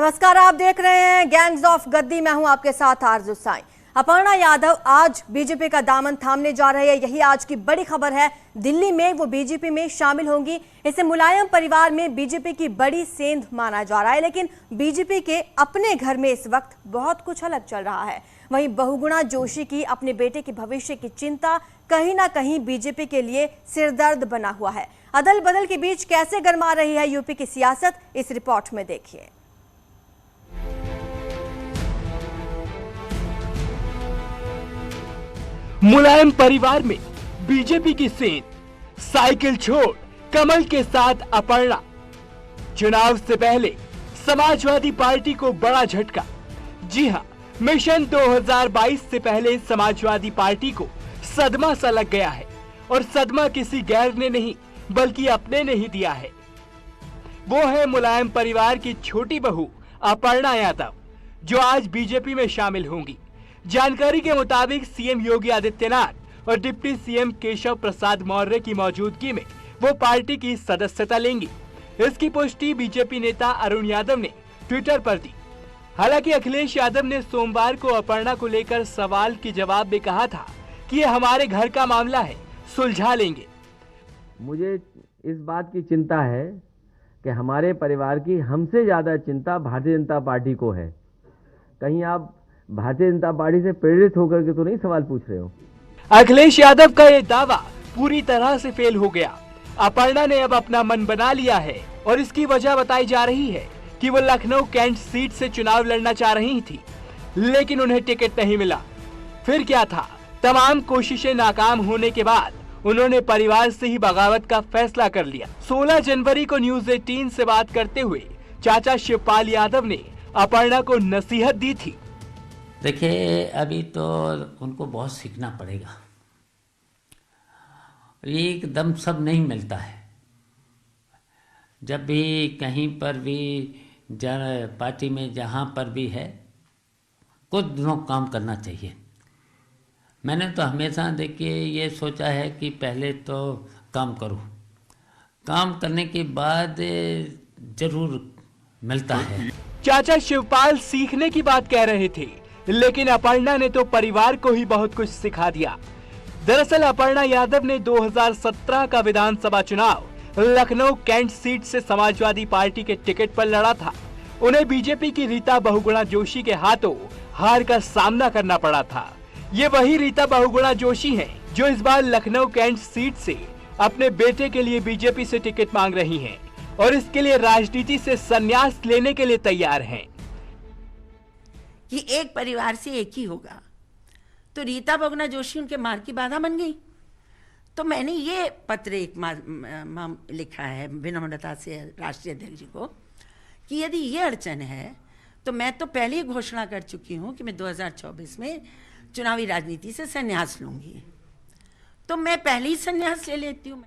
नमस्कार, आप देख रहे हैं गैंग्स ऑफ गद्दी। मैं हूं आपके साथ आरजू साई। अपर्णा यादव आज बीजेपी का दामन थामने जा रही है, यही आज की बड़ी खबर है। दिल्ली में वो बीजेपी में शामिल होंगी। इसे मुलायम परिवार में बीजेपी की बड़ी सेंध माना जा रहा है, लेकिन बीजेपी के अपने घर में इस वक्त बहुत कुछ अलग चल रहा है। वहीं बहुगुणा जोशी की अपने बेटे के भविष्य की चिंता कहीं ना कहीं बीजेपी के लिए सिरदर्द बना हुआ है। अदल बदल के बीच कैसे गरमा रही है यूपी की सियासत, इस रिपोर्ट में देखिए। मुलायम परिवार में बीजेपी की सेंध, साइकिल छोड़ कमल के साथ अपर्णा। चुनाव से पहले समाजवादी पार्टी को बड़ा झटका। जी हां, मिशन 2022 से पहले समाजवादी पार्टी को सदमा सा लग गया है, और सदमा किसी गैर ने नहीं बल्कि अपने ने ही दिया है। वो है मुलायम परिवार की छोटी बहू अपर्णा यादव, जो आज बीजेपी में शामिल होंगी। जानकारी के मुताबिक सीएम योगी आदित्यनाथ और डिप्टी सीएम केशव प्रसाद मौर्य की मौजूदगी में वो पार्टी की सदस्यता लेंगी। इसकी पुष्टि बीजेपी नेता अरुण यादव ने ट्विटर पर दी। हालांकि अखिलेश यादव ने सोमवार को अपर्णा को लेकर सवाल के जवाब में कहा था कि ये हमारे घर का मामला है, सुलझा लेंगे। मुझे इस बात की चिंता है कि हमारे परिवार की हमसे ज्यादा चिंता भारतीय जनता पार्टी को है। कहीं आप भारतीय जनता पार्टी से प्रेरित होकर के तो नहीं सवाल पूछ रहे हो? अखिलेश यादव का ये दावा पूरी तरह से फेल हो गया। अपर्णा ने अब अपना मन बना लिया है, और इसकी वजह बताई जा रही है कि वो लखनऊ कैंट सीट से चुनाव लड़ना चाह रही थी, लेकिन उन्हें टिकट नहीं मिला। फिर क्या था, तमाम कोशिशें नाकाम होने के बाद उन्होंने परिवार से ही बगावत का फैसला कर लिया। 16 जनवरी को न्यूज 18 से बात करते हुए चाचा शिवपाल यादव ने अपर्णा को नसीहत दी थी। देखिए, अभी तो उनको बहुत सीखना पड़ेगा। एकदम सब नहीं मिलता है। जब भी कहीं पर भी पार्टी में जहाँ पर भी है, कुछ दिनों काम करना चाहिए। मैंने तो हमेशा देखिए ये सोचा है कि पहले तो काम करूँ, काम करने के बाद जरूर मिलता है। चाचा शिवपाल सीखने की बात कह रहे थे, लेकिन अपर्णा ने तो परिवार को ही बहुत कुछ सिखा दिया। दरअसल अपर्णा यादव ने 2017 का विधानसभा चुनाव लखनऊ कैंट सीट से समाजवादी पार्टी के टिकट पर लड़ा था। उन्हें बीजेपी की रीता बहुगुणा जोशी के हाथों हार का सामना करना पड़ा था। ये वही रीता बहुगुणा जोशी हैं, जो इस बार लखनऊ कैंट सीट से अपने बेटे के लिए बीजेपी से टिकट मांग रही हैं, और इसके लिए राजनीति से संन्यास लेने के लिए तैयार हैं। कि एक परिवार से एक ही होगा, तो रीता बहुगुणा जोशी उनके मार्ग की बाधा बन गई। तो मैंने ये पत्र एक लिखा है विनम्रता से राष्ट्रीय अध्यक्ष जी को कि यदि ये अड़चन है, तो मैं तो पहले ही घोषणा कर चुकी हूँ कि मैं 2024 में चुनावी राजनीति से संन्यास लूंगी, तो मैं पहले ही संन्यास ले लेती हूँ।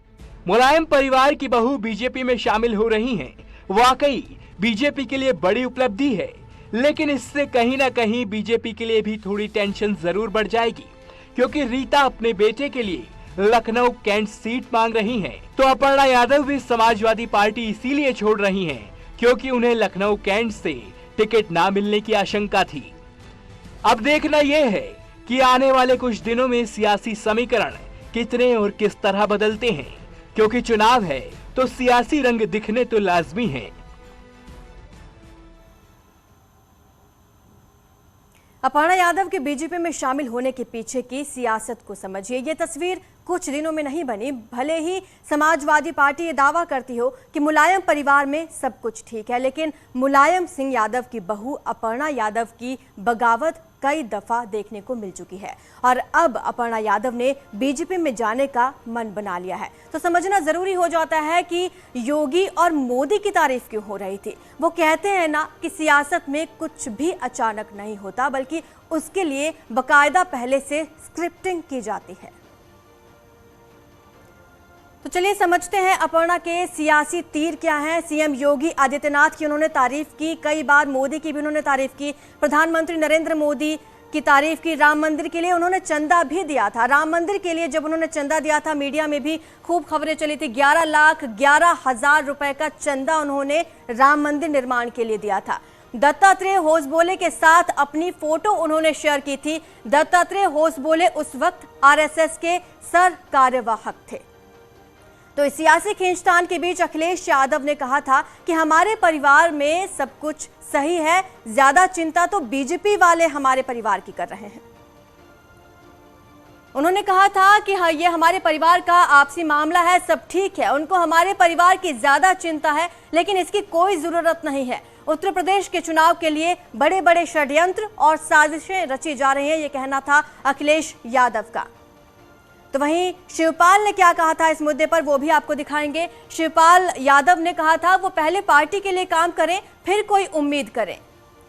मुलायम परिवार की बहू बीजेपी में शामिल हो रही हैं, वाकई बीजेपी के लिए बड़ी उपलब्धि है, लेकिन इससे कहीं ना कहीं बीजेपी के लिए भी थोड़ी टेंशन जरूर बढ़ जाएगी, क्योंकि रीता अपने बेटे के लिए लखनऊ कैंट सीट मांग रही हैं, तो अपर्णा यादव भी समाजवादी पार्टी इसीलिए छोड़ रही हैं क्योंकि उन्हें लखनऊ कैंट से टिकट ना मिलने की आशंका थी। अब देखना यह है कि आने वाले कुछ दिनों में सियासी समीकरण कितने और किस तरह बदलते हैं, क्योंकि चुनाव है तो सियासी रंग दिखने तो लाजमी है। अपर्णा यादव के बीजेपी में शामिल होने के पीछे की सियासत को समझिए। ये तस्वीर कुछ दिनों में नहीं बनी। भले ही समाजवादी पार्टी ये दावा करती हो कि मुलायम परिवार में सब कुछ ठीक है, लेकिन मुलायम सिंह यादव की बहू अपर्णा यादव की बगावत कई दफा देखने को मिल चुकी है, और अब अपर्णा यादव ने बीजेपी में जाने का मन बना लिया है। तो समझना जरूरी हो जाता है कि योगी और मोदी की तारीफ क्यों हो रही थी। वो कहते हैं ना कि सियासत में कुछ भी अचानक नहीं होता, बल्कि उसके लिए बकायदा पहले से स्क्रिप्टिंग की जाती है। तो चलिए समझते हैं अपर्णा के सियासी तीर क्या हैं। सीएम योगी आदित्यनाथ की उन्होंने तारीफ की, कई बार मोदी की भी उन्होंने तारीफ की, प्रधानमंत्री नरेंद्र मोदी की तारीफ की। राम मंदिर के लिए उन्होंने चंदा भी दिया था। राम मंदिर के लिए जब उन्होंने चंदा दिया था, मीडिया में भी खूब खबरें चली थी। 11,11,000 रुपए का चंदा उन्होंने राम मंदिर निर्माण के लिए दिया था। दत्तात्रेय होसबोले के साथ अपनी फोटो उन्होंने शेयर की थी। दत्तात्रेय होसबोले उस वक्त आरएसएस के सर कार्यवाहक थे। तो इस सियासी खींचतान के बीच अखिलेश यादव ने कहा था कि हमारे परिवार में सब कुछ सही है, ज्यादा चिंता तो बीजेपी वाले हमारे परिवार की कर रहे हैं। उन्होंने कहा था कि हाँ, ये हमारे परिवार का आपसी मामला है, सब ठीक है, उनको हमारे परिवार की ज्यादा चिंता है, लेकिन इसकी कोई जरूरत नहीं है। उत्तर प्रदेश के चुनाव के लिए बड़े बड़े षड्यंत्र और साजिशें रची जा रही हैं, ये कहना था अखिलेश यादव का। तो वहीं शिवपाल ने क्या कहा था इस मुद्दे पर, वो भी आपको दिखाएंगे। शिवपाल यादव ने कहा था वो पहले पार्टी के लिए काम करें, फिर कोई उम्मीद करें।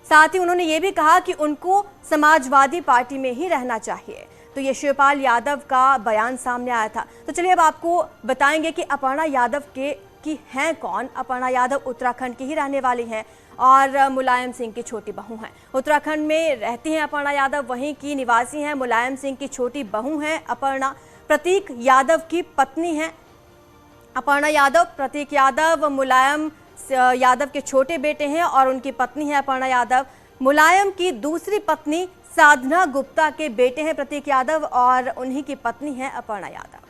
साथ ही उन्होंने ये भी कहा कि उनको समाजवादी पार्टी में ही रहना चाहिए। तो ये शिवपाल यादव का बयान सामने आया था। तो चलिए अब आपको बताएंगे कि अपर्णा यादव की हैं कौन। अपर्णा यादव उत्तराखंड की ही रहने वाली हैं और मुलायम सिंह की छोटी बहू हैं। उत्तराखंड में रहती हैं अपर्णा यादव, वहीं की निवासी हैं। मुलायम सिंह की छोटी बहू हैं अपर्णा। प्रतीक यादव की पत्नी हैं अपर्णा यादव। प्रतीक यादव मुलायम यादव के छोटे बेटे हैं और उनकी पत्नी है अपर्णा यादव। मुलायम की दूसरी पत्नी साधना गुप्ता के बेटे हैं प्रतीक यादव और उन्हीं की पत्नी है अपर्णा यादव।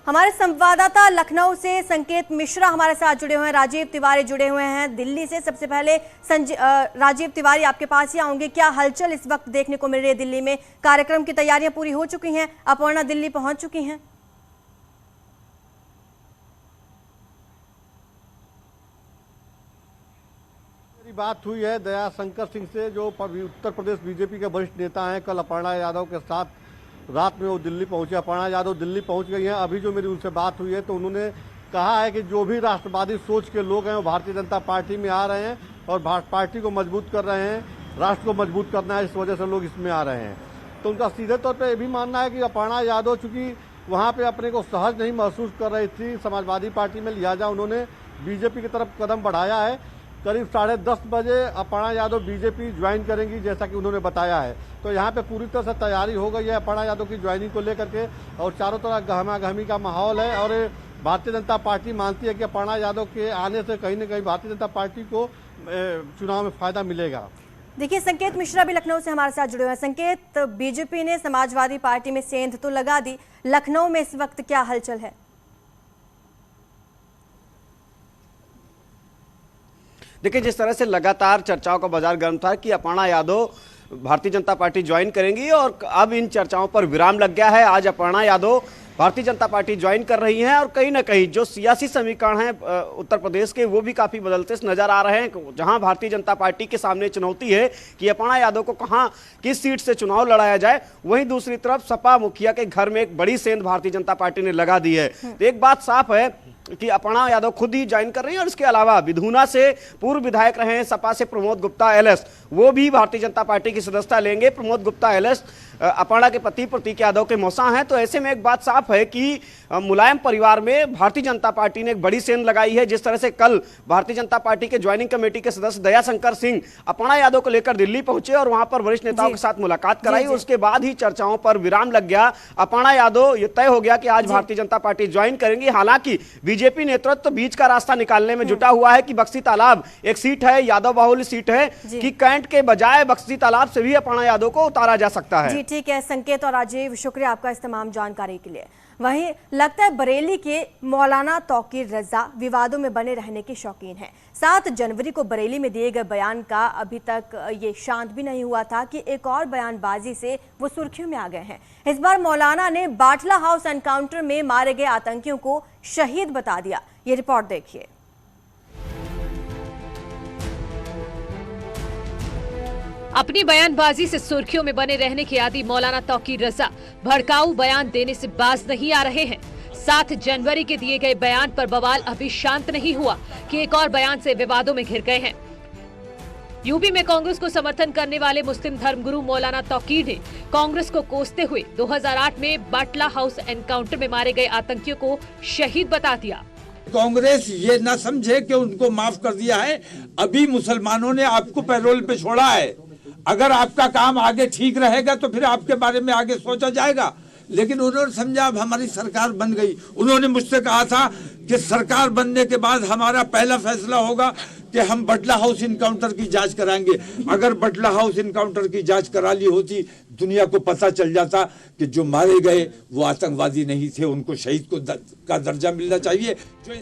हमारे संवाददाता लखनऊ से संकेत मिश्रा हमारे साथ जुड़े हुए हैं, राजीव तिवारी जुड़े हुए हैं दिल्ली से। सबसे पहले राजीव तिवारी, आपके पास ही आऊंगे। क्या हलचल इस वक्त देखने को मिल रही है दिल्ली में? कार्यक्रम की तैयारियां पूरी हो चुकी हैं, अपर्णा दिल्ली पहुंच चुकी हैं? बात हुई है दया शंकर सिंह से, जो उत्तर प्रदेश बीजेपी के वरिष्ठ नेता हैं। कल अपर्णा यादव के साथ रात में वो दिल्ली पहुंचे। अपर्णा यादव दिल्ली पहुंच गई हैं। अभी जो मेरी उनसे बात हुई है तो उन्होंने कहा है कि जो भी राष्ट्रवादी सोच के लोग हैं वो भारतीय जनता पार्टी में आ रहे हैं और पार्टी को मजबूत कर रहे हैं, राष्ट्र को मजबूत करना है, इस वजह से लोग इसमें आ रहे हैं। तो उनका सीधे तौर पर यह भी मानना है कि अपर्णा यादव चूंकि वहाँ पर अपने को सहज नहीं महसूस कर रही थी समाजवादी पार्टी में, लिहाजा उन्होंने बीजेपी की तरफ कदम बढ़ाया है। करीब 10:30 बजे अपर्णा यादव बीजेपी ज्वाइन करेंगी, जैसा कि उन्होंने बताया है। तो यहाँ पे पूरी तरह से तैयारी हो गई है अपर्णा यादव की ज्वाइनिंग को लेकर के और चारों तरफ गहमा-गहमी का माहौल है। और भारतीय जनता पार्टी मानती है कि अपर्णा यादव के आने से कहीं न कहीं भारतीय जनता पार्टी को चुनाव में फायदा मिलेगा। देखिए, संकेत मिश्रा भी लखनऊ से हमारे साथ जुड़े हुए हैं। संकेत, बीजेपी ने समाजवादी पार्टी में सेंध तो लगा दी, लखनऊ में इस वक्त क्या हलचल है? देखिए, जिस तरह से लगातार चर्चाओं का बाजार गर्म था कि अपर्णा यादव भारतीय जनता पार्टी ज्वाइन करेंगी और अब इन चर्चाओं पर विराम लग गया है। आज अपर्णा यादव भारतीय जनता पार्टी ज्वाइन कर रही हैं और कहीं ना कहीं जो सियासी समीकरण हैं उत्तर प्रदेश के वो भी काफ़ी बदलते नजर आ रहे हैं। जहां भारतीय जनता पार्टी के सामने चुनौती है कि अपर्णा यादव को कहां किस सीट से चुनाव लड़ाया जाए, वहीं दूसरी तरफ सपा मुखिया के घर में एक बड़ी सेंध भारतीय जनता पार्टी ने लगा दी है। तो एक बात साफ है कि अपर्णा यादव खुद ही ज्वाइन कर रही हैं और इसके अलावा विधुना से पूर्व विधायक रहे हैं सपा से प्रमोद गुप्ता एलएस, वो भी भारतीय जनता पार्टी की सदस्यता लेंगे। प्रमोद गुप्ता एलएस अपर्णा के पति प्रतीक यादव के मौसा हैं। तो ऐसे में एक बात साफ है कि मुलायम परिवार में भारतीय जनता पार्टी ने एक बड़ी सेंध लगाई है। जिस तरह से कल भारतीय जनता पार्टी के ज्वाइनिंग कमेटी के सदस्य दया शंकर सिंह अपर्णा यादव को लेकर दिल्ली पहुंचे और वहां पर वरिष्ठ नेताओं के साथ मुलाकात कराई, उसके बाद ही चर्चाओं पर विराम लग गया। अपर्णा यादव ये तय हो गया कि आज भारतीय जनता पार्टी ज्वाइन करेंगी। हालांकि बीजेपी नेतृत्व बीच का रास्ता निकालने में जुटा हुआ है कि बक्सी तालाब एक सीट है, यादव बाहुल्य सीट है, कि कैंट के बजाय बक्सी तालाब से भी अपर्णा यादव को उतारा जा सकता है। जी ठीक है संकेत और राजीव, शुक्रिया आपका इस तमाम जानकारी के लिए। वहीं लगता है बरेली के मौलाना तौकीर रजा विवादों में बने रहने के शौकीन हैं। 7 जनवरी को बरेली में दिए गए बयान का अभी तक ये शांत भी नहीं हुआ था कि एक और बयानबाजी से वो सुर्खियों में आ गए हैं। इस बार मौलाना ने बाटला हाउस एनकाउंटर में मारे गए आतंकियों को शहीद बता दिया। ये रिपोर्ट देखिए। अपनी बयानबाजी से सुर्खियों में बने रहने के आदी मौलाना तौकीर रजा भड़काऊ बयान देने से बाज नहीं आ रहे हैं। 7 जनवरी के दिए गए बयान पर बवाल अभी शांत नहीं हुआ कि एक और बयान से विवादों में घिर गए हैं। यूपी में कांग्रेस को समर्थन करने वाले मुस्लिम धर्मगुरु मौलाना तौकीर ने कांग्रेस को कोसते हुए 2008 में बाटला हाउस एनकाउंटर में मारे गए आतंकियों को शहीद बता दिया। कांग्रेस ये न समझे कि उनको माफ कर दिया है, अभी मुसलमानों ने आपको पैरोल पे छोड़ा है। अगर आपका काम आगे ठीक रहेगा तो फिर आपके बारे में आगे सोचा जाएगा। लेकिन उन्होंने समझा अब हमारी सरकार बन गई। उन्होंने मुझसे कहा था कि सरकार बनने के बाद हमारा पहला फैसला होगा कि हम बटला हाउस इनकाउंटर की जांच कराएंगे। अगर बटला हाउस इनकाउंटर की जांच करा ली होती, दुनिया को पता चल जाता कि जो मारे गए वो आतंकवादी नहीं थे, उनको शहीद का दर्जा मिलना चाहिए।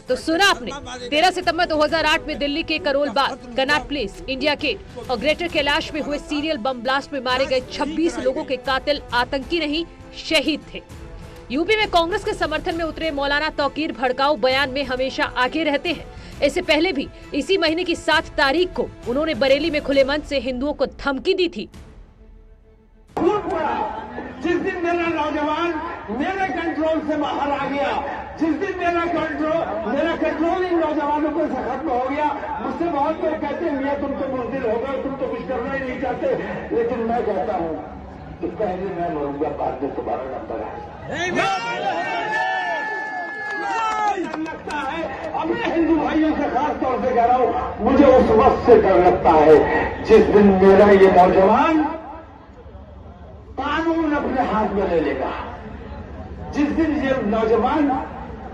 तो सुना आपने, 13 सितंबर 2008 में दिल्ली के Karol Bagh, Connaught place, India gate और ग्रेटर कैलाश में हुए सीरियल बम ब्लास्ट में मारे गए 26 लोगों के कातिल आतंकी नहीं, शहीद थे। यूपी में कांग्रेस के समर्थन में उतरे मौलाना तौकीर भड़काऊ बयान में हमेशा आगे रहते हैं। इससे पहले भी इसी महीने की 7 तारीख को उन्होंने बरेली में खुले मन से हिंदुओं को धमकी दी थी। जिस दिन मेरा नौजवान मेरे कंट्रोल से बाहर आ गया, जिस दिन मेरा कंट्रोल इन नौजवानों को खत्म हो गया, मुझसे बहुत लोग कहते हैं मियां तुम तो बुज़दिल हो गए, तुम तो कुछ करना ही नहीं चाहते, लेकिन मैं कहता हूँ कि पहले मैं मरूंगा, बाद में तुम्हारा नंबर आएगा। लगता है अपने हिंदू भाइयों से खास तौर से कह रहा हूं, मुझे उस वक्त से डर लगता है जिस दिन मेरा ये नौजवान कानून अपने हाथ में ले लेगा। जिस दिन ये नौजवान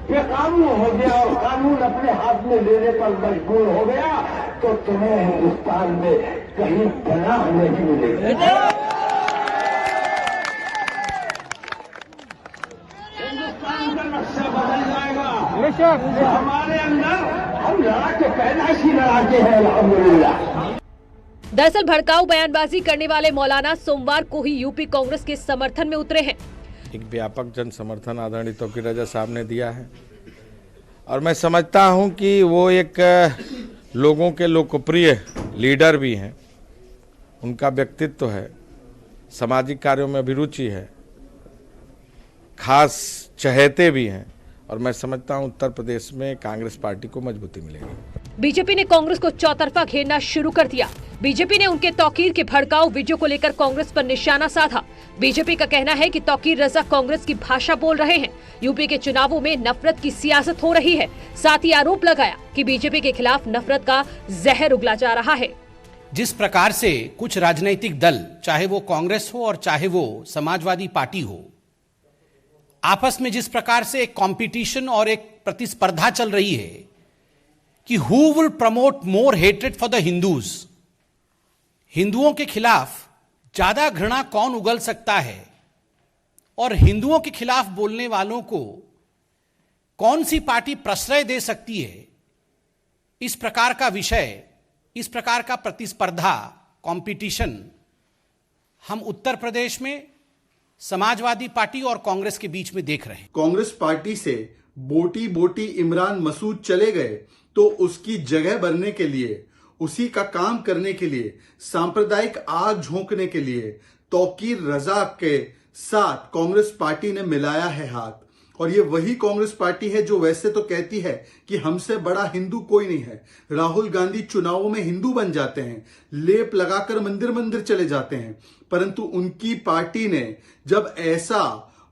बेकानून हो गया और कानून अपने हाथ में लेने पर मजबूर हो गया, तो तुम्हें हिंदुस्तान में कहीं पनाह नहीं मिलेगी। हिंदुस्तान का नक्शा बदल जाएगा। हमारे अंदर हम लड़ाके पैदाइशी लड़ाके हैं, अल्हम्दुलिल्लाह। दरअसल भड़काऊ बयानबाजी करने वाले मौलाना सोमवार को ही यूपी कांग्रेस के समर्थन में उतरे हैं। एक व्यापक जन समर्थन आदरणीय तौकीर रजा साहब ने दिया है और मैं समझता हूं कि वो एक लोगों के लोकप्रिय लीडर भी हैं। उनका व्यक्तित्व है, सामाजिक कार्यों में अभिरुचि है, खास चहेते भी हैं और मैं समझता हूं उत्तर प्रदेश में कांग्रेस पार्टी को मजबूती मिलेगी। बीजेपी ने कांग्रेस को चौतरफा घेरना शुरू कर दिया। बीजेपी ने उनके तौकीर के भड़काऊ वीडियो को लेकर कांग्रेस पर निशाना साधा। बीजेपी का कहना है कि तौकीर रजा कांग्रेस की भाषा बोल रहे हैं। यूपी के चुनावों में नफरत की सियासत हो रही है। साथ ही आरोप लगाया कि बीजेपी के खिलाफ नफरत का जहर उगला जा रहा है। जिस प्रकार से कुछ राजनीतिक दल, चाहे वो कांग्रेस हो और चाहे वो समाजवादी पार्टी हो, आपस में जिस प्रकार से एक कंपटीशन और एक प्रतिस्पर्धा चल रही है कि who will promote more hatred for the Hindus, हिंदुओं के खिलाफ ज्यादा घृणा कौन उगल सकता है और हिंदुओं के खिलाफ बोलने वालों को कौन सी पार्टी प्रश्रय दे सकती है, इस प्रकार का विषय, इस प्रकार का प्रतिस्पर्धा, कंपटीशन हम उत्तर प्रदेश में समाजवादी पार्टी और कांग्रेस के बीच में देख रहे हैं। कांग्रेस पार्टी से बोटी बोटी इमरान मसूद चले गए तो उसकी जगह भरने के लिए, उसी का काम करने के लिए, सांप्रदायिक आग झोंकने के लिए तौकीर रजा के साथ कांग्रेस पार्टी ने मिलाया है हाथ। और ये वही कांग्रेस पार्टी है जो वैसे तो कहती है कि हमसे बड़ा हिंदू कोई नहीं है। राहुल गांधी चुनावों में हिंदू बन जाते हैं, लेप लगाकर मंदिर मंदिर चले जाते हैं, परंतु उनकी पार्टी ने जब ऐसा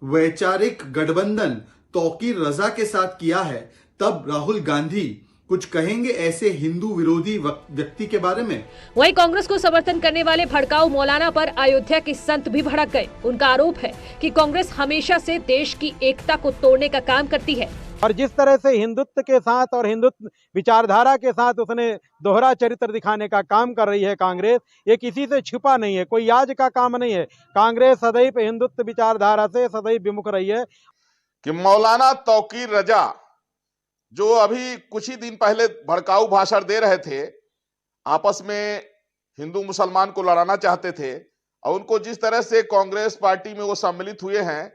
वैचारिक गठबंधन तौकीर रजा के साथ किया है, तब राहुल गांधी कुछ कहेंगे ऐसे हिंदू विरोधी व्यक्ति के बारे में। वहीं कांग्रेस को समर्थन करने वाले भड़काऊ मौलाना पर अयोध्या के संत भी भड़क गए। उनका आरोप है कि कांग्रेस हमेशा से देश की एकता को तोड़ने का काम करती है और जिस तरह से हिंदुत्व के साथ और हिंदुत्व विचारधारा के साथ उसने दोहरा चरित्र दिखाने का काम कर रही है कांग्रेस, ये किसी से छुपा नहीं है, कोई आज का काम नहीं है। कांग्रेस सदैव हिंदुत्व विचारधारा से सदैव विमुख रही है। कि मौलाना तौकीर रजा जो अभी कुछ ही दिन पहले भड़काऊ भाषण दे रहे थे, आपस में हिंदू मुसलमान को लड़ाना चाहते थे और उनको जिस तरह से कांग्रेस पार्टी में वो सम्मिलित हुए हैं,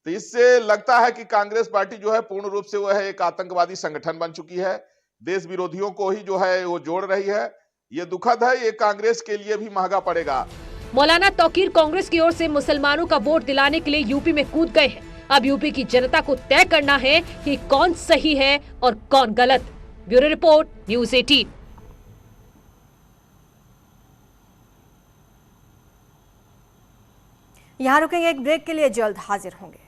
तो इससे लगता है कि कांग्रेस पार्टी जो है पूर्ण रूप से वो है एक आतंकवादी संगठन बन चुकी है। देश विरोधियों को ही जो है वो जोड़ रही है। ये दुखद है, ये कांग्रेस के लिए भी महंगा पड़ेगा। मौलाना तौकीर कांग्रेस की ओर से मुसलमानों का वोट दिलाने के लिए यूपी में कूद गए हैं। अब यूपी की जनता को तय करना है कि कौन सही है और कौन गलत। Bureau report, news 18। यहाँ रुकेंगे एक ब्रेक के लिए, जल्द हाजिर होंगे।